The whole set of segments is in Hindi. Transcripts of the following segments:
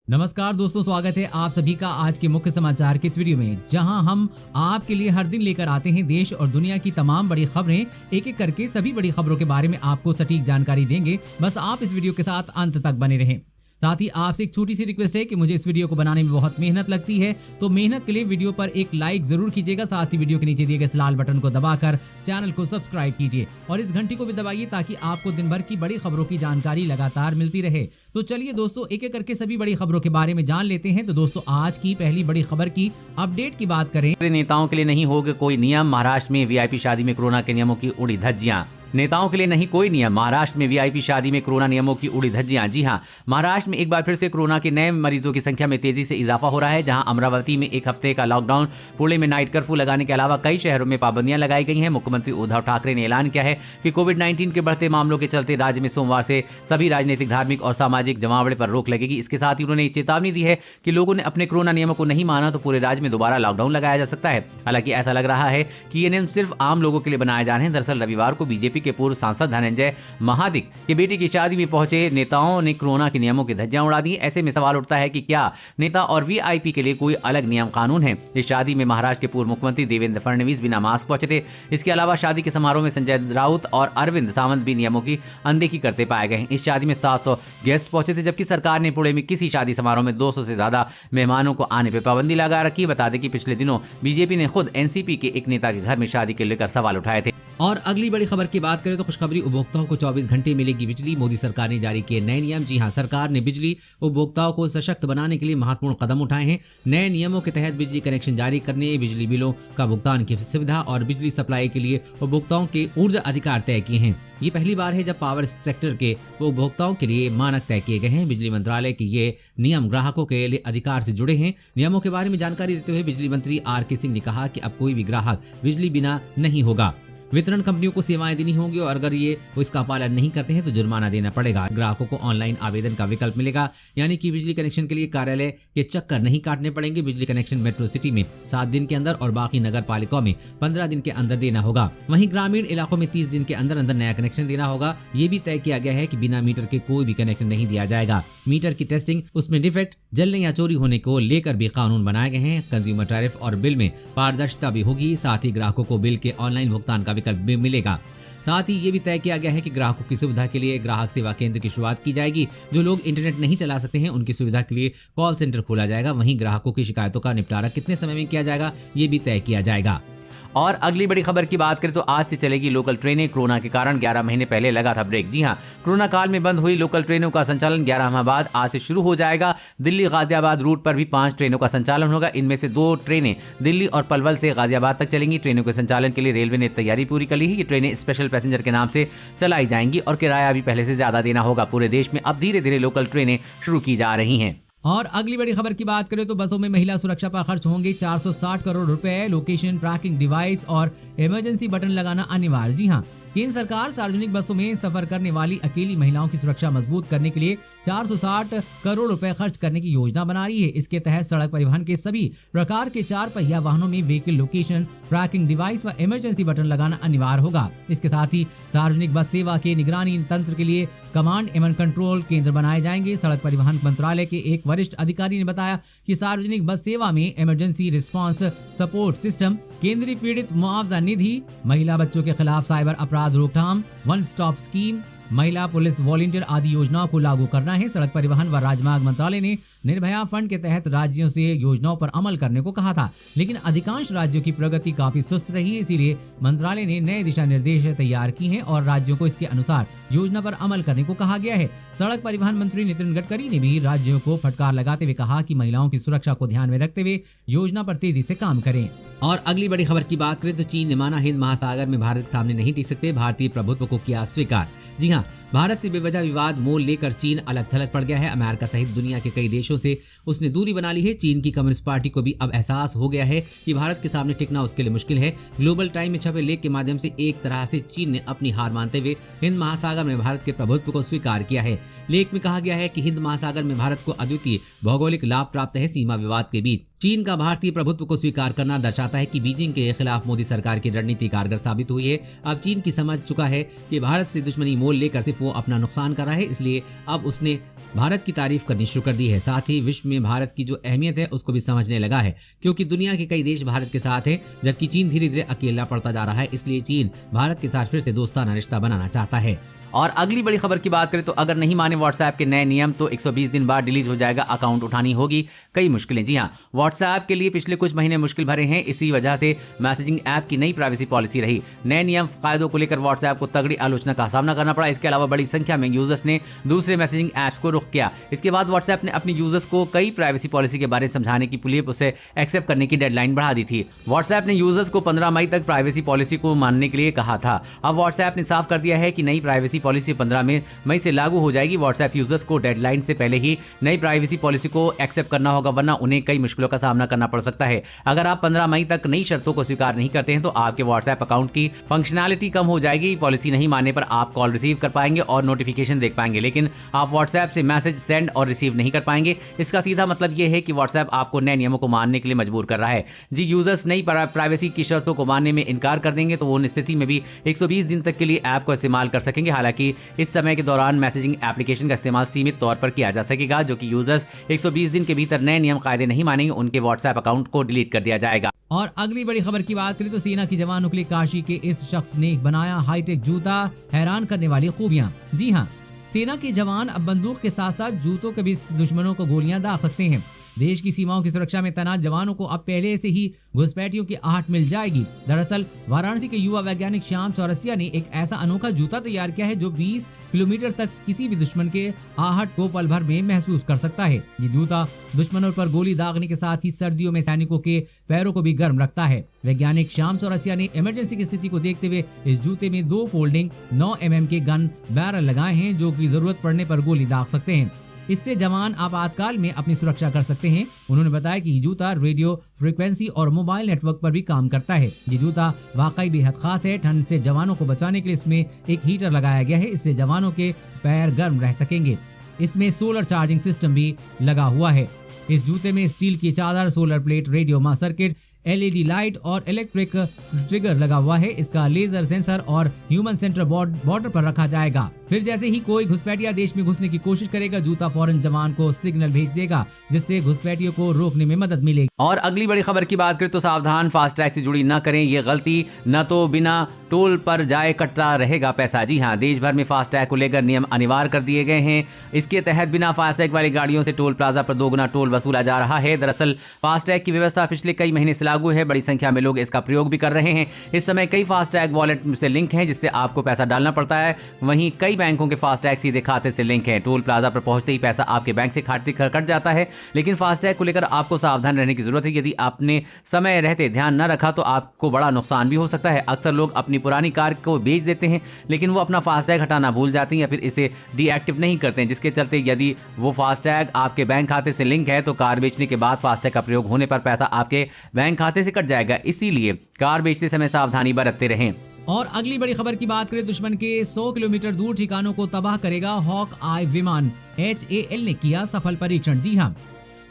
नमस्कार दोस्तों, स्वागत है आप सभी का आज के मुख्य समाचार के इस वीडियो में, जहां हम आपके लिए हर दिन लेकर आते हैं देश और दुनिया की तमाम बड़ी खबरें। एक एक करके सभी बड़ी खबरों के बारे में आपको सटीक जानकारी देंगे। बस आप इस वीडियो के साथ अंत तक बने रहें। साथ ही आपसे एक छोटी सी रिक्वेस्ट है कि मुझे इस वीडियो को बनाने में बहुत मेहनत लगती है, तो मेहनत के लिए वीडियो पर एक लाइक जरूर कीजिएगा। साथ ही वीडियो के नीचे दिए गए इस लाल बटन को दबाकर चैनल को सब्सक्राइब कीजिए और इस घंटी को भी दबाइए ताकि आपको दिन भर की बड़ी खबरों की जानकारी लगातार मिलती रहे। तो चलिए दोस्तों, एक एक करके सभी बड़ी खबरों के बारे में जान लेते हैं। तो दोस्तों, आज की पहली बड़ी खबर की अपडेट की बात करें। नेताओं के लिए नहीं होगा कोई नियम, महाराष्ट्र में वीआईपी शादी में कोरोना के नियमों की उड़ी धज्जियां। नेताओं के लिए नहीं कोई नियम, महाराष्ट्र में वीआईपी शादी में कोरोना नियमों की उड़ी धज्जियां। जी हां, महाराष्ट्र में एक बार फिर से कोरोना के नए मरीजों की संख्या में तेजी से इजाफा हो रहा है। जहां अमरावती में एक हफ्ते का लॉकडाउन, पुणे में नाइट कर्फ्यू लगाने के अलावा कई शहरों में पाबंदियां लगाई गई हैं। मुख्यमंत्री उद्धव ठाकरे ने ऐलान किया है कि कोविड-19 के बढ़ते मामलों के चलते राज्य में सोमवार से सभी राजनीतिक, धार्मिक और सामाजिक जमावड़े पर रोक लगेगी। इसके साथ ही उन्होंने चेतावनी दी है कि लोगों ने अपने कोरोना नियमों को नहीं माना तो पूरे राज्य में दोबारा लॉकडाउन लगाया जा सकता है। हालांकि ऐसा लग रहा है कि ये नियम सिर्फ आम लोगों के लिए बनाए जा रहे हैं। दरअसल रविवार को बीजेपी के पूर्व सांसद धनंजय महादिक की बेटी की शादी में पहुंचे नेताओं ने कोरोना के नियमों की धज्जियां उड़ा दी। ऐसे में सवाल उठता है कि क्या नेता और वीआईपी के लिए कोई अलग नियम कानून है। इस शादी में महाराष्ट्र के पूर्व मुख्यमंत्री देवेंद्र फडणवीस बिना मास्क पहुंचे थे। इसके अलावा शादी के समारोह में संजय राउत और अरविंद सावंत भी नियमों की अनदेखी करते पाए गए हैं। इस शादी में 700 गेस्ट पहुंचे थे, जबकि सरकार ने पुणे में किसी शादी समारोह में 200 से ज्यादा मेहमानों को आने पर पाबंदी लगा रखी। बता दें कि पिछले दिनों बीजेपी ने खुद एनसीपी के एक नेता के घर में शादी को लेकर सवाल उठाए थे। और अगली बड़ी खबर की बात करें तो खुशखबरी, उपभोक्ताओं को 24 घंटे मिलेगी बिजली। मोदी सरकार ने जारी किए नए नियम। जी हां, सरकार ने बिजली उपभोक्ताओं को सशक्त बनाने के लिए महत्वपूर्ण कदम उठाए हैं। नए नियमों के तहत बिजली कनेक्शन जारी करने, बिजली बिलों का भुगतान की सुविधा और बिजली सप्लाई के लिए उपभोक्ताओं के ऊर्जा अधिकार तय किए हैं। ये पहली बार है जब पावर सेक्टर के उपभोक्ताओं के लिए मानक तय किए गए हैं। बिजली मंत्रालय के ये नियम ग्राहकों के लिए अधिकार से जुड़े हैं। नियमों के बारे में जानकारी देते हुए बिजली मंत्री आर.के. सिंह ने कहा कि अब कोई भी ग्राहक बिजली बिना नहीं होगा। वितरण कंपनियों को सेवाएं देनी होंगी और अगर ये इसका पालन नहीं करते हैं तो जुर्माना देना पड़ेगा। ग्राहकों को ऑनलाइन आवेदन का विकल्प मिलेगा, यानी कि बिजली कनेक्शन के लिए कार्यालय के चक्कर नहीं काटने पड़ेंगे। बिजली कनेक्शन मेट्रो सिटी में 7 दिन के अंदर और बाकी नगर पालिकाओं में 15 दिन के अंदर देना होगा। वहीं ग्रामीण इलाकों में 30 दिन के अंदर अंदर नया कनेक्शन देना होगा। ये भी तय किया गया है कि बिना मीटर के कोई भी कनेक्शन नहीं दिया जाएगा। मीटर की टेस्टिंग, उसमें डिफेक्ट, जलने या चोरी होने को लेकर भी कानून बनाए गए हैं। कंज्यूमर टैरिफ और बिल में पारदर्शिता भी होगी। साथ ही ग्राहकों को बिल के ऑनलाइन भुगतान का विकल्प भी मिलेगा। साथ ही ये भी तय किया गया है कि ग्राहकों की सुविधा के लिए ग्राहक सेवा केंद्र की शुरुआत की जाएगी। जो लोग इंटरनेट नहीं चला सकते हैं उनकी सुविधा के लिए कॉल सेंटर खोला जाएगा। वहीं ग्राहकों की शिकायतों का निपटारा कितने समय में किया जाएगा, ये भी तय किया जाएगा। और अगली बड़ी खबर की बात करें तो आज से चलेगी लोकल ट्रेनें। कोरोना के कारण 11 महीने पहले लगा था ब्रेक। जी हां, कोरोना काल में बंद हुई लोकल ट्रेनों का संचालन 11 माह बाद आज से शुरू हो जाएगा। दिल्ली गाजियाबाद रूट पर भी 5 ट्रेनों का संचालन होगा। इनमें से 2 ट्रेनें दिल्ली और पलवल से गाजियाबाद तक चलेंगी। ट्रेनों के संचालन के लिए रेलवे ने तैयारी पूरी कर ली है। ये ट्रेनें स्पेशल पैसेंजर के नाम से चलाई जाएंगी और किराया भी पहले से ज्यादा देना होगा। पूरे देश में अब धीरे धीरे लोकल ट्रेनें शुरू की जा रही हैं। और अगली बड़ी खबर की बात करें तो बसों में महिला सुरक्षा पर खर्च होंगे 460 करोड़ रुपए। लोकेशन ट्रैकिंग डिवाइस और इमरजेंसी बटन लगाना अनिवार्य। जी हां, केंद्र सरकार सार्वजनिक बसों में सफर करने वाली अकेली महिलाओं की सुरक्षा मजबूत करने के लिए 460 करोड़ रुपए खर्च करने की योजना बना रही है। इसके तहत सड़क परिवहन के सभी प्रकार के 4 पहिया वाहनों में व्हीकल लोकेशन ट्रैकिंग डिवाइस व इमरजेंसी बटन लगाना अनिवार्य होगा। इसके साथ ही सार्वजनिक बस सेवा के निगरानी तंत्र के लिए कमांड एंड कंट्रोल केंद्र बनाए जाएंगे। सड़क परिवहन मंत्रालय के एक वरिष्ठ अधिकारी ने बताया कि सार्वजनिक बस सेवा में इमरजेंसी रिस्पांस सपोर्ट सिस्टम, केंद्रीय पीड़ित मुआवजा निधि, महिला बच्चों के खिलाफ साइबर अपराध रोकथाम, वन स्टॉप स्कीम, महिला पुलिस वॉलंटियर आदि योजनाओं को लागू करना है। सड़क परिवहन व राजमार्ग मंत्रालय ने निर्भया फंड के तहत राज्यों से योजनाओं पर अमल करने को कहा था, लेकिन अधिकांश राज्यों की प्रगति काफी सुस्त रही है। इसीलिए मंत्रालय ने नए दिशा निर्देश तैयार किए हैं और राज्यों को इसके अनुसार योजना पर अमल करने को कहा गया है। सड़क परिवहन मंत्री नितिन गडकरी ने भी राज्यों को फटकार लगाते हुए कहा कि महिलाओं की सुरक्षा को ध्यान में रखते हुए योजना पर तेजी से काम करें। और अगली बड़ी खबर की बात करें तो चीन ने माना हिंद महासागर में भारत के सामने नहीं टिक सकते, भारतीय प्रभुत्व को किया स्वीकार। जी हां, भारत से बेवजह विवाद मोल लेकर चीन अलग थलग पड़ गया है। अमेरिका सहित दुनिया के कई देशों से उसने दूरी बना ली है। चीन की कम्युनिस्ट पार्टी को भी अब एहसास हो गया है कि भारत के सामने टिकना उसके लिए मुश्किल है। ग्लोबल टाइम में छपे लेख के माध्यम से एक तरह से चीन ने अपनी हार मानते हुए हिंद महासागर में भारत के प्रभुत्व को स्वीकार किया है। लेख में कहा गया है कि हिंद महासागर में भारत को अद्वितीय भौगोलिक लाभ प्राप्त है। सीमा विवाद के बीच चीन का भारतीय प्रभुत्व को स्वीकार करना दर्शाता है कि बीजिंग के खिलाफ मोदी सरकार की रणनीति कारगर साबित हुई है। अब चीन की समझ चुका है कि भारत से दुश्मनी मोल लेकर सिर्फ वो अपना नुकसान कर रहा है, इसलिए अब उसने भारत की तारीफ करनी शुरू कर दी है। साथ साथ ही विश्व में भारत की जो अहमियत है उसको भी समझने लगा है, क्योंकि दुनिया के कई देश भारत के साथ हैं, जबकि चीन धीरे धीरे अकेला पड़ता जा रहा है। इसलिए चीन भारत के साथ फिर से दोस्ताना रिश्ता बनाना चाहता है। और अगली बड़ी खबर की बात करें तो अगर नहीं माने व्हाट्सएप के नए नियम तो 120 दिन बाद डिलीट हो जाएगा अकाउंट, उठानी होगी कई मुश्किलें। जी हां, व्हाट्सएप के लिए पिछले कुछ महीने मुश्किल भरे हैं। इसी वजह से मैसेजिंग ऐप की नई प्राइवेसी पॉलिसी रही। नए नियम कायदों को लेकर व्हाट्सएप को तगड़ी आलोचना का सामना करना पड़ा। इसके अलावा बड़ी संख्या में यूजर्स ने दूसरे मैसेजिंग ऐप्स को रुख किया। इसके बाद व्हाट्सएप ने अपनी यूजर्स को कई प्राइवेसी पॉलिसी के बारे में समझाने की लिए उसे एक्सेप्ट करने की डेडलाइन बढ़ा दी थी। व्हाट्सएप ने यूजर्स को 15 मई तक प्राइवेसी पॉलिसी को मानने के लिए कहा था। अब व्हाट्सएप ने साफ कर दिया है कि नई प्राइवेसी पॉलिसी 15 मई से लागू हो जाएगी। व्हाट्सएप यूजर्स को डेडलाइन से पहले ही नई प्राइवेसी पॉलिसी को एक्सेप्ट करना होगा, वरना उन्हें कई मुश्किलों का सामना करना पड़ सकता है। अगर आप 15 मई तक नई शर्तों को स्वीकार नहीं करते हैं तो आपके व्हाट्सएप अकाउंट की फंक्शनैलिटी कम हो जाएगी। पॉलिसी नहीं मानने पर आप कॉल रिसीव कर पाएंगे और नोटिफिकेशन देख पाएंगे, लेकिन आप व्हाट्सएप से मैसेज सेंड और रिसीव नहीं कर पाएंगे। इसका सीधा मतलब यह है कि व्हाट्सएप आपको नए नियमों को मानने के लिए मजबूर कर रहा है। जी, यूजर्स नई प्राइवेसी की शर्तों को मानने में इनकार कर देंगे तो वो उन स्थिति में भी 120 दिन तक के लिए ऐप को इस्तेमाल कर सकेंगे। हालांकि इस समय के दौरान मैसेजिंग एप्लीकेशन का इस्तेमाल सीमित तौर पर किया जा सकेगा। जो कि यूजर्स 120 दिन के भीतर नए नियम कायदे नहीं मानेंगे, उनके व्हाट्सएप अकाउंट को डिलीट कर दिया जाएगा। और अगली बड़ी खबर की बात करें तो सेना के जवानों के लिए काशी के इस शख्स ने बनाया हाईटेक जूता, हैरान करने वाली खूबियां। जी हां, सेना के जवान अब बंदूक के साथ साथ जूतों के भी दुश्मनों को गोलियां दाग सकते हैं। देश की सीमाओं की सुरक्षा में तैनात जवानों को अब पहले से ही घुसपैठियों की आहट मिल जाएगी। दरअसल वाराणसी के युवा वैज्ञानिक श्याम चौरसिया ने एक ऐसा अनोखा जूता तैयार किया है जो 20 किलोमीटर तक किसी भी दुश्मन के आहट को पल भर में महसूस कर सकता है। ये जूता दुश्मनों पर गोली दागने के साथ ही सर्दियों में सैनिकों के पैरों को भी गर्म रखता है। वैज्ञानिक श्याम चौरसिया ने इमरजेंसी की स्थिति को देखते हुए इस जूते में 2 फोल्डिंग 9 mm के गन बैरल लगाए हैं, जो की जरूरत पड़ने पर गोली दाग सकते हैं। इससे जवान आपातकाल में अपनी सुरक्षा कर सकते हैं। उन्होंने बताया कि ये जूता रेडियो फ्रीक्वेंसी और मोबाइल नेटवर्क पर भी काम करता है। ये जूता वाकई बेहद खास है। ठंड से जवानों को बचाने के लिए इसमें एक हीटर लगाया गया है, इससे जवानों के पैर गर्म रह सकेंगे। इसमें सोलर चार्जिंग सिस्टम भी लगा हुआ है। इस जूते में स्टील की चादर, solar plate, radio circuit, LED light और इलेक्ट्रिक ट्रिगर लगा हुआ है। इसका लेजर सेंसर और ह्यूमन सेंटर बॉर्डर पर रखा जाएगा। फिर जैसे ही कोई घुसपैठिया देश में घुसने की कोशिश करेगा, जूता फौरन जवान को सिग्नल भेज देगा, जिससे घुसपैठियों को रोकने में मदद मिलेगी। और अगली बड़ी खबर की बात करें तो सावधान, फास्टैग से जुड़ी न करें ये गलती, न तो बिना टोल पर जाए कटता रहेगा पैसा। जी हां, देश भर में फास्टैग को लेकर नियम अनिवार्य कर दिए गए हैं। इसके तहत बिना फास्टैग वाली गाड़ियों से टोल प्लाजा पर 2 गुना टोल वसूला जा रहा है। दरअसल फास्टैग की व्यवस्था पिछले कई महीने से लागू है। बड़ी संख्या में लोग इसका प्रयोग भी कर रहे हैं। इस समय कई फास्टैग वॉलेट से लिंक हैं, जिससे आपको पैसा डालना पड़ता है। वहीं कई बैंकों के फास्टैग सीधे खाते से लिंक है। टोल प्लाजा पर पहुंचते ही पैसा आपके बैंक से खाते कट जाता है। लेकिन फास्टैग को लेकर आपको सावधान रहने की जरूरत है। यदि आपने समय रहते ध्यान न रखा तो आपको बड़ा नुकसान भी हो सकता है। अक्सर लोग अपनी पुरानी कार को बेच देते हैं, लेकिन वो अपना फास्टैग हटाना भूल जाते हैं या फिर इसे डीएक्टिव नहीं करते हैं, जिसके चलते यदि वो फास्टैग आपके बैंक खाते से लिंक है तो कार बेचने के बाद फास्टैग का प्रयोग होने पर पैसा आपके बैंक खाते से कट जाएगा। इसीलिए कार बेचते समय सावधानी बरतते रहें। और अगली बड़ी खबर की बात करें, दुश्मन के 100 किलोमीटर दूर ठिकानों को तबाह करेगा हॉक आई विमान। HAL ने किया सफल परीक्षण। जी हां,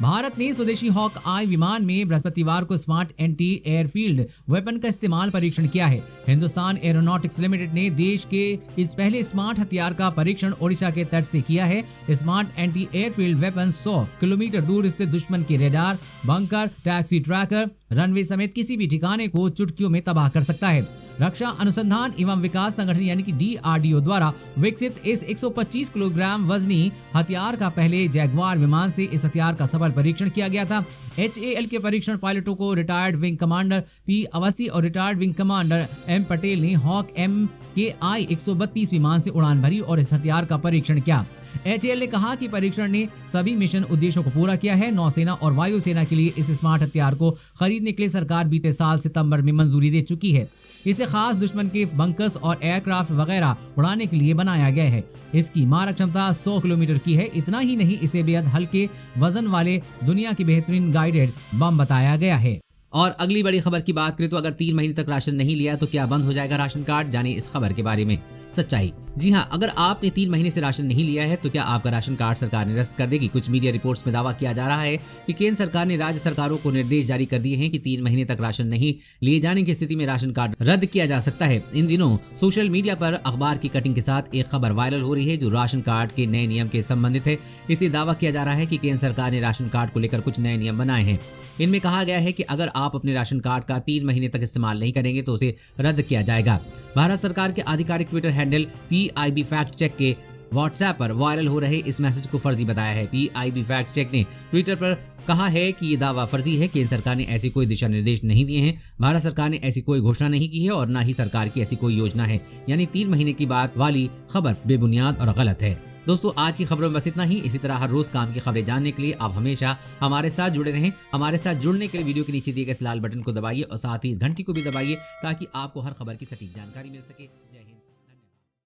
भारत ने स्वदेशी हॉक आई विमान में बृहस्पतिवार को स्मार्ट एंटी एयरफील्ड वेपन का इस्तेमाल परीक्षण किया है। हिंदुस्तान एरोनॉटिक्स लिमिटेड ने देश के इस पहले स्मार्ट हथियार का परीक्षण ओडिशा के तट से किया है। Smart anti airfield weapon 100 kilometre दूर स्थित दुश्मन के radar, bunker, taxi tracker, runway समेत किसी भी ठिकाने को चुटकियों में तबाह कर सकता है। रक्षा अनुसंधान एवं विकास संगठन यानी कि DRDO द्वारा विकसित इस 125 किलोग्राम वजनी हथियार का पहले जैगवार विमान से इस हथियार का सफल परीक्षण किया गया था। HAL के परीक्षण पायलटों को retired wing commander P Awasthi और retired wing commander M Patel ने हॉक MKI 132 विमान से उड़ान भरी और इस हथियार का परीक्षण किया। HAL ने कहा कि परीक्षण ने सभी मिशन उद्देश्यों को पूरा किया है। नौसेना और वायुसेना के लिए इस स्मार्ट हथियार को खरीदने के लिए सरकार बीते साल सितंबर में मंजूरी दे चुकी है। इसे खास दुश्मन के बंकर्स और एयरक्राफ्ट वगैरह उड़ाने के लिए बनाया गया है। इसकी मारक क्षमता 100 किलोमीटर की है। इतना ही नहीं, इसे बेहद हल्के वजन वाले दुनिया की बेहतरीन गाइडेड बम बताया गया है। और अगली बड़ी खबर की बात करें तो अगर 3 महीने तक राशन नहीं लिया तो क्या बंद हो जाएगा राशन कार्ड? जाने इस खबर के बारे में सच्चाई। जी हाँ, अगर आपने 3 महीने से राशन नहीं लिया है तो क्या आपका राशन कार्ड सरकार निरस्त कर देगी? कुछ मीडिया रिपोर्ट्स में दावा किया जा रहा है कि केंद्र सरकार ने राज्य सरकारों को निर्देश जारी कर दिए हैं कि 3 महीने तक राशन नहीं लिए जाने की स्थिति में राशन कार्ड रद्द किया जा सकता है। इन दिनों सोशल मीडिया पर अखबार की कटिंग के साथ एक खबर वायरल हो रही है जो राशन कार्ड के नए नियम के संबंधित है। इसलिए दावा किया जा रहा है कि केंद्र सरकार ने राशन कार्ड को लेकर कुछ नए नियम बनाए हैं। इनमें कहा गया है कि अगर आप अपने राशन कार्ड का 3 महीने तक इस्तेमाल नहीं करेंगे तो उसे रद्द किया जाएगा। भारत सरकार के आधिकारिक Twitter handle PIB fact check के व्हाट्सएप पर वायरल हो रहे इस मैसेज को फर्जी बताया है। PIB फैक्ट चेक ने ट्विटर पर कहा है कि ये दावा फर्जी है। केंद्र सरकार ने ऐसे कोई दिशा निर्देश नहीं दिए हैं। भारत सरकार ने ऐसी कोई घोषणा नहीं की है और न ही सरकार की ऐसी कोई योजना है। यानी 3 महीने की बात वाली खबर बेबुनियाद और गलत है। दोस्तों, आज की खबरों में बस इतना ही। इसी तरह हर रोज काम की खबरें जानने के लिए आप हमेशा हमारे साथ जुड़े रहें। हमारे साथ जुड़ने के लिए वीडियो के नीचे दिए गए इस लाल बटन को दबाइए और साथ ही इस घंटी को भी दबाइए ताकि आपको हर खबर की सटीक जानकारी मिल सके।